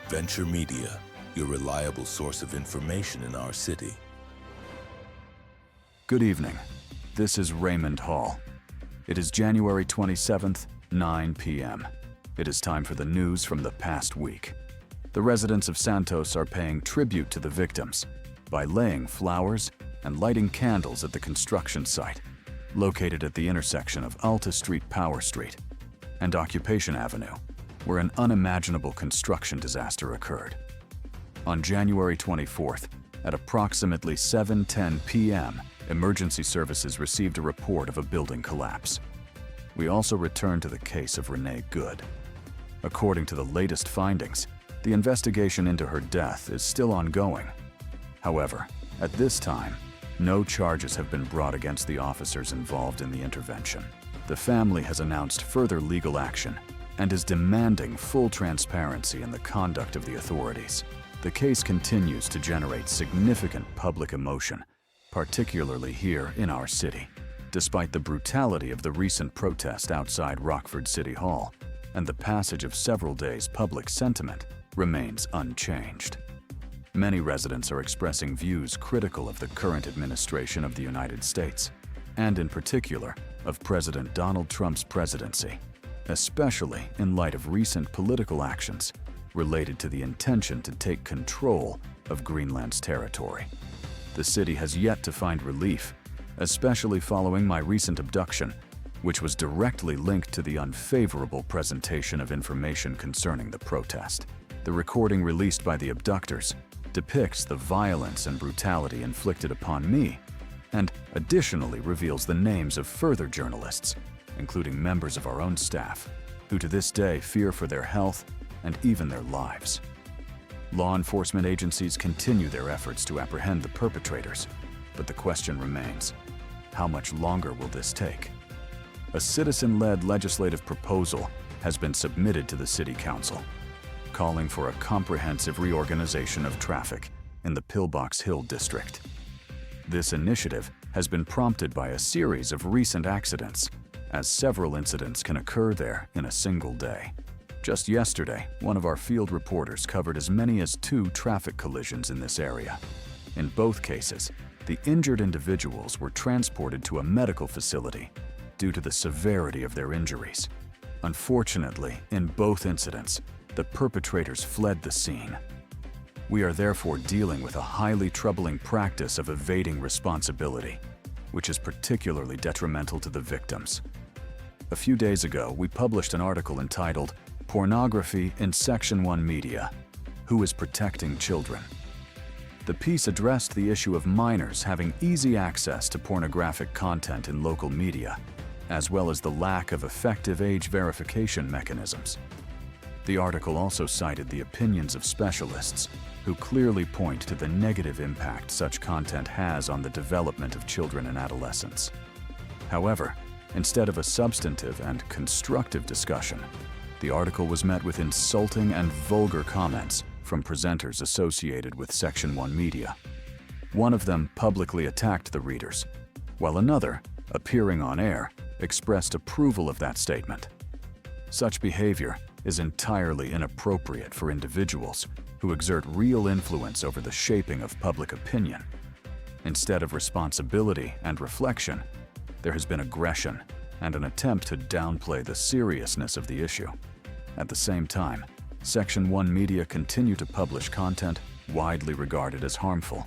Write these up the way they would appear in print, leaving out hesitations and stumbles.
Venture Media, your reliable source of information in our city. Good evening. This is Raymond Hall. It is January 27th, 9 p.m. It is time for the news from the past week. The residents of Santos are paying tribute to the victims by laying flowers and lighting candles at the construction site, located at the intersection of Alta Street, Power Street, and Occupation Avenue, where an unimaginable construction disaster occurred. On January 24th, at approximately 7:10 p.m., emergency services received a report of a building collapse. We also returned to the case of Renee Good. According to the latest findings, the investigation into her death is still ongoing. However, at this time, no charges have been brought against the officers involved in the intervention. The family has announced further legal action and is demanding full transparency in the conduct of the authorities. The case continues to generate significant public emotion, particularly here in our city, despite the brutality of the recent protest outside Rockford City Hall, and the passage of several days, public sentiment remains unchanged. Many residents are expressing views critical of the current administration of the United States, and in particular of President Donald Trump's presidency, especially in light of recent political actions related to the intention to take control of Greenland's territory. The city has yet to find relief, especially following my recent abduction, which was directly linked to the unfavorable presentation of information concerning the protest. The recording released by the abductors depicts the violence and brutality inflicted upon me, and additionally reveals the names of further journalists, including members of our own staff, who to this day fear for their health and even their lives. Law enforcement agencies continue their efforts to apprehend the perpetrators, but the question remains, how much longer will this take? A citizen-led legislative proposal has been submitted to the City Council, calling for a comprehensive reorganization of traffic in the Pillbox Hill district. This initiative has been prompted by a series of recent accidents, as several incidents can occur there in a single day. Just yesterday, one of our field reporters covered as many as 2 traffic collisions in this area. In both cases, the injured individuals were transported to a medical facility due to the severity of their injuries. Unfortunately, in both incidents, the perpetrators fled the scene. We are therefore dealing with a highly troubling practice of evading responsibility, which is particularly detrimental to the victims. A few days ago, we published an article entitled "Pornography in Section 1 Media: Who is Protecting Children?" The piece addressed the issue of minors having easy access to pornographic content in local media, as well as the lack of effective age verification mechanisms. The article also cited the opinions of specialists who clearly point to the negative impact such content has on the development of children and adolescents. However, instead of a substantive and constructive discussion, the article was met with insulting and vulgar comments from presenters associated with Section 1 media. One of them publicly attacked the readers, while another, appearing on air, expressed approval of that statement. Such behavior is entirely inappropriate for individuals who exert real influence over the shaping of public opinion. Instead of responsibility and reflection, there has been aggression and an attempt to downplay the seriousness of the issue. At the same time, Section 1 media continue to publish content widely regarded as harmful,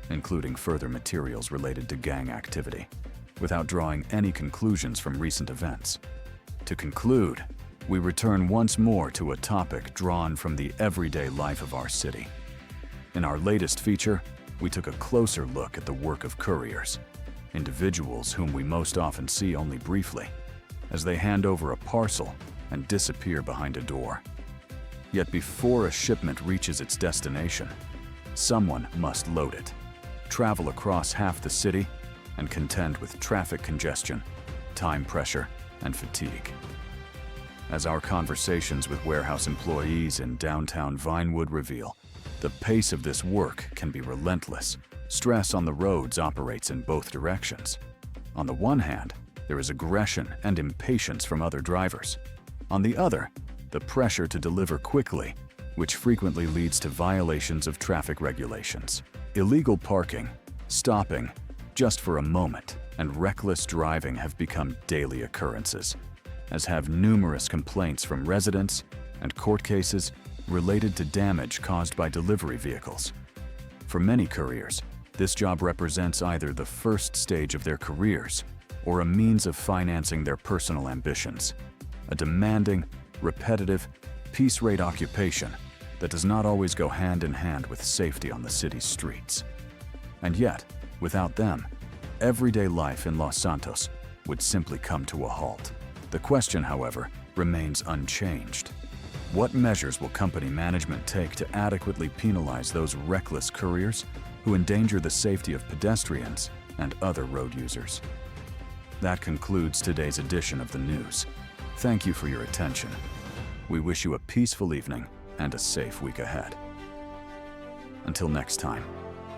including further materials related to gang activity, without drawing any conclusions from recent events. To conclude, we return once more to a topic drawn from the everyday life of our city. In our latest feature, we took a closer look at the work of couriers, individuals whom we most often see only briefly, as they hand over a parcel and disappear behind a door. Yet before a shipment reaches its destination, someone must load it, travel across half the city, and contend with traffic congestion, time pressure, and fatigue. As our conversations with warehouse employees in downtown Vinewood reveal, the pace of this work can be relentless. Stress on the roads operates in both directions. On the one hand, there is aggression and impatience from other drivers. On the other, the pressure to deliver quickly which frequently leads to violations of traffic regulations. Illegal parking, stopping just for a moment, and reckless driving have become daily occurrences, as have numerous complaints from residents and court cases related to damage caused by delivery vehicles. For many couriers, this job represents either the first stage of their careers or a means of financing their personal ambitions, a demanding, repetitive, piece-rate occupation that does not always go hand in hand with safety on the city's streets. And yet, without them, everyday life in Los Santos would simply come to a halt. The question, however, remains unchanged. What measures will company management take to adequately penalize those reckless couriers who endanger the safety of pedestrians and other road users? That concludes today's edition of the news. Thank you for your attention. We wish you a peaceful evening and a safe week ahead. Until next time,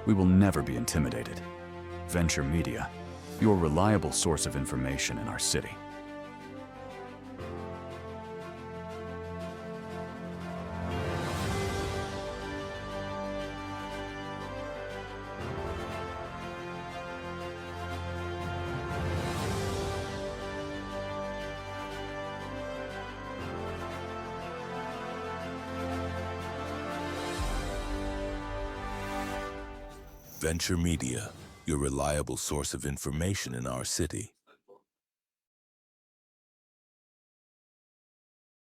we will never be intimidated. Venture Media, your reliable source of information in our city. Venture Media, your reliable source of information in our city.